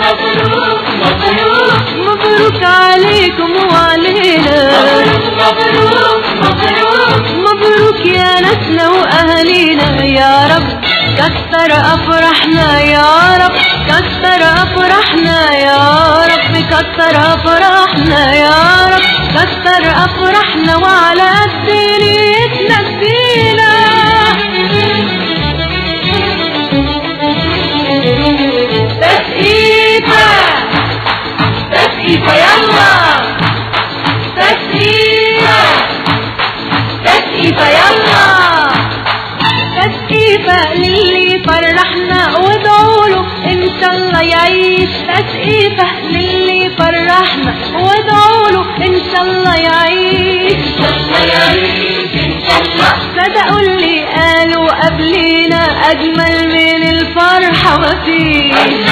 مبروك مبروك مبروك عليكم وعلينا. مبروك مبروك مبروك يا ناسنا واهالينا. يا رب كتر افراحنا، يا رب كتر افراحنا، يا رب كتر افراحنا، يا رب كتر افراحنا وعلى قد نيتنا ادينا. تسقيفة تسقيفة يلا تسقيفة تسقيفة يلا تسقيفة للي فرحنا وادعوله ان شاء الله يعيش. تسقيفة للي فرحنا وادعوله ان شاء الله يعيش. ان شاء الله يعيش ان شاء الله. صدقوا اللي قالوا قبلينا اجمل من الفرحة مفيش.